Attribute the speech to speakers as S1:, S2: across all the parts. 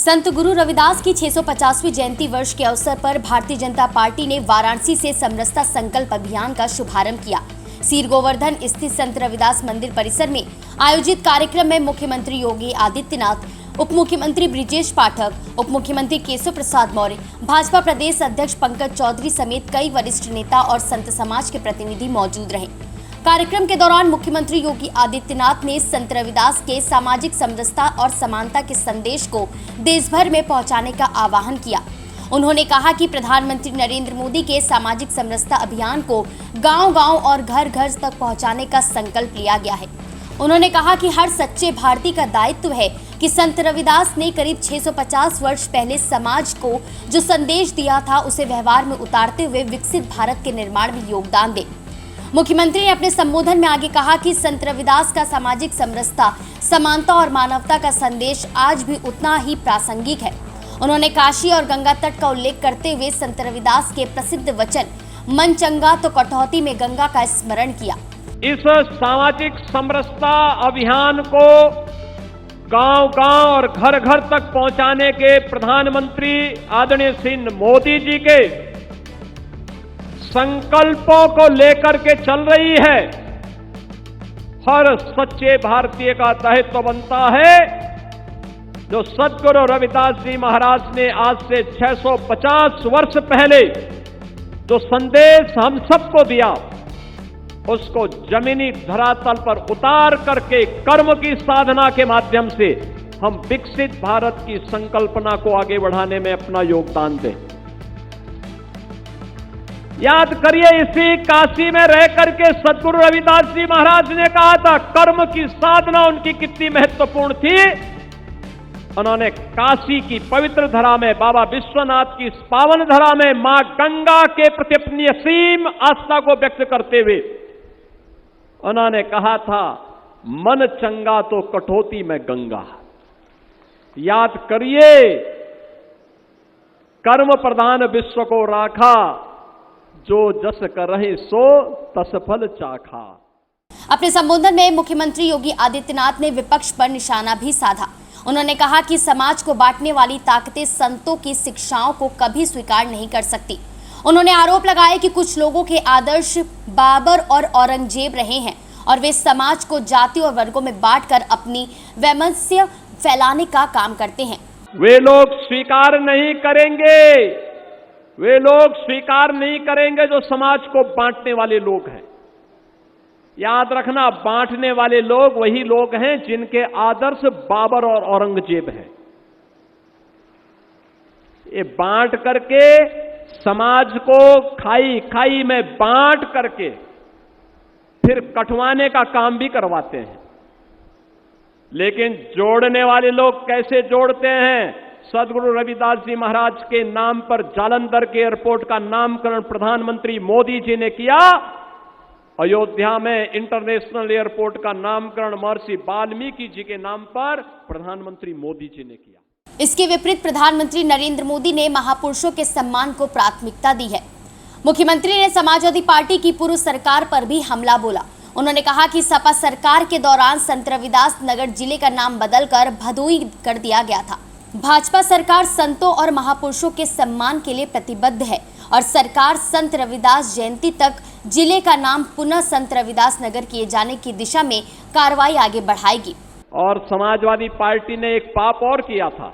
S1: संत गुरु रविदास की 650वीं जयंती वर्ष के अवसर पर भारतीय जनता पार्टी ने वाराणसी से समरसता संकल्प अभियान का शुभारंभ किया। सीर गोवर्धन स्थित संत रविदास मंदिर परिसर में आयोजित कार्यक्रम में मुख्यमंत्री योगी आदित्यनाथ, उप मुख्यमंत्री ब्रिजेश पाठक, उप मुख्यमंत्री केशव प्रसाद मौर्य, भाजपा प्रदेश अध्यक्ष पंकज चौधरी समेत कई वरिष्ठ नेता और संत समाज के प्रतिनिधि मौजूद रहे। कार्यक्रम के दौरान मुख्यमंत्री योगी आदित्यनाथ ने संत रविदास के सामाजिक समरसता और समानता के संदेश को देश भर में पहुंचाने का आह्वान किया। उन्होंने कहा कि प्रधानमंत्री नरेंद्र मोदी के सामाजिक समरसता अभियान को गांव-गांव और घर-घर तक पहुंचाने का संकल्प लिया गया है। उन्होंने कहा कि हर सच्चे भारतीय का दायित्व है कि संत रविदास ने करीब 650 वर्ष पहले समाज को जो संदेश दिया था उसे व्यवहार में उतारते हुए विकसित भारत के निर्माण में योगदान दे। मुख्यमंत्री ने अपने संबोधन में आगे कहा कि संत रविदास का सामाजिक समरसता, समानता और मानवता का संदेश आज भी उतना ही प्रासंगिक है। उन्होंने काशी और गंगा तट का उल्लेख करते हुए संत रविदास के प्रसिद्ध वचन मन चंगा तो कटौती में गंगा का स्मरण किया।
S2: इस सामाजिक समरसता अभियान को गांव-गांव और घर-घर तक पहुंचाने के प्रधानमंत्री आदरणीय श्री मोदी जी के संकल्पों को लेकर के चल रही है। हर सच्चे भारतीय का दायित्व बनता है जो सद्गुरु रविदास जी महाराज ने आज से 650 वर्ष पहले जो संदेश हम सबको दिया उसको जमीनी धरातल पर उतार करके कर्म की साधना के माध्यम से हम विकसित भारत की संकल्पना को आगे बढ़ाने में अपना योगदान दें। याद करिए, इसी काशी में रह करके सद्गुरु रविदास जी महाराज ने कहा था कर्म की साधना उनकी कितनी महत्वपूर्ण थी। उन्होंने काशी की पवित्र धरा में, बाबा विश्वनाथ की इस पावन धरा में मां गंगा के प्रति अपनी असीम आस्था को व्यक्त करते हुए उन्होंने कहा था मन चंगा तो कटौती में गंगा। याद करिए, कर्म प्रधान विश्व को राखा, जो जस करहि सो तस फल चाखा।
S1: अपने संबोधन में मुख्यमंत्री योगी आदित्यनाथ ने विपक्ष पर निशाना भी साधा। उन्होंने कहा कि समाज को बांटने वाली ताकतें संतों की शिक्षाओं को कभी स्वीकार नहीं कर सकती। उन्होंने आरोप लगाया कि कुछ लोगों के आदर्श बाबर और औरंगजेब रहे हैं और वे समाज को जाति और वर्गों में बांटकर अपनी वैमनस्य फैलाने का काम करते हैं।
S2: वे लोग स्वीकार नहीं करेंगे, वे लोग स्वीकार नहीं करेंगे जो समाज को बांटने वाले लोग हैं। याद रखना, बांटने वाले लोग वही लोग हैं जिनके आदर्श बाबर और औरंगजेब हैं। ये बांट करके समाज को खाई खाई में बांट करके फिर कटवाने का काम भी करवाते हैं। लेकिन जोड़ने वाले लोग कैसे जोड़ते हैं? सद्गुरु रविदास जी महाराज के नाम पर जालंधर के एयरपोर्ट का नामकरण प्रधानमंत्री मोदी जी ने किया। अयोध्या में इंटरनेशनल एयरपोर्ट का नामकरण महर्षि वाल्मीकि जी के नाम पर प्रधानमंत्री मोदी जी ने किया।
S1: इसके विपरीत प्रधानमंत्री नरेंद्र मोदी ने महापुरुषों के सम्मान को प्राथमिकता दी है। मुख्यमंत्री ने समाजवादी पार्टी की पूर्व सरकार पर भी हमला बोला। उन्होंने कहा कि सपा सरकार के दौरान संत रविदास नगर जिले का नाम बदलकर भदोई कर दिया गया था। भाजपा सरकार संतों और महापुरुषों के सम्मान के लिए प्रतिबद्ध है और सरकार संत रविदास जयंती तक जिले का नाम पुनः संत रविदास नगर किए जाने की दिशा में कार्रवाई आगे बढ़ाएगी।
S2: और समाजवादी पार्टी ने एक पाप और किया था,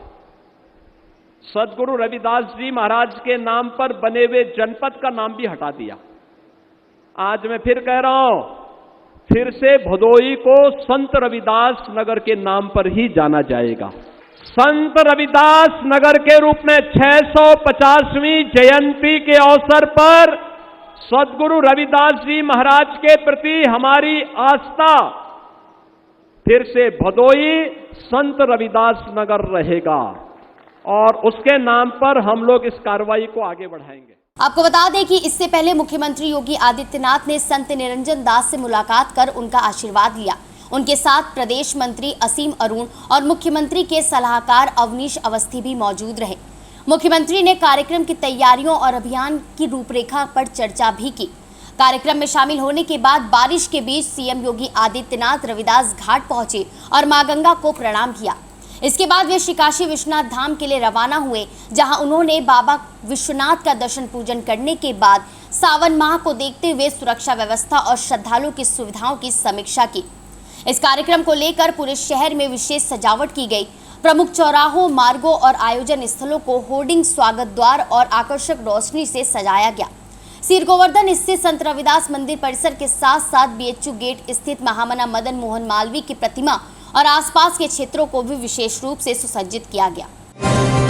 S2: सद्गुरु रविदास जी महाराज के नाम पर बने हुए जनपद का नाम भी हटा दिया। आज मैं फिर कह रहा हूं, फिर से भदोई को संत रविदास नगर के नाम पर ही जाना जाएगा। संत रविदास नगर के रूप में 650वीं जयंती के अवसर पर सद्गुरु रविदास जी महाराज के प्रति हमारी आस्था फिर से भदोई संत रविदास नगर रहेगा और उसके नाम पर हम लोग इस कार्रवाई को आगे बढ़ाएंगे।
S1: आपको बता दें कि इससे पहले मुख्यमंत्री योगी आदित्यनाथ ने संत निरंजन दास से मुलाकात कर उनका आशीर्वाद लिया। उनके साथ प्रदेश मंत्री असीम अरुण और मुख्यमंत्री के सलाहकार अवनीश अवस्थी भी मौजूद रहे। मुख्यमंत्री ने कार्यक्रम की तैयारियों और अभियान की रूपरेखा पर चर्चा भी की। कार्यक्रम में शामिल होने के बाद बारिश के बीच सीएम योगी आदित्यनाथ रविदास घाट पहुंचे और मां गंगा को प्रणाम किया। इसके बाद वे श्री काशी विश्वनाथ धाम के लिए रवाना हुए, जहां उन्होंने बाबा विश्वनाथ का दर्शन पूजन करने के बाद सावन माह को देखते हुए सुरक्षा व्यवस्था और श्रद्धालुओं की सुविधाओं की समीक्षा की। इस कार्यक्रम को लेकर पूरे शहर में विशेष सजावट की गई। प्रमुख चौराहों, मार्गों और आयोजन स्थलों को होर्डिंग, स्वागत द्वार और आकर्षक रोशनी से सजाया गया। सीर गोवर्धन स्थित संत रविदास मंदिर परिसर के साथ साथ बीएचयू गेट स्थित महामना मदन मोहन मालवीय की प्रतिमा और आसपास के क्षेत्रों को भी विशेष रूप से सुसज्जित किया गया।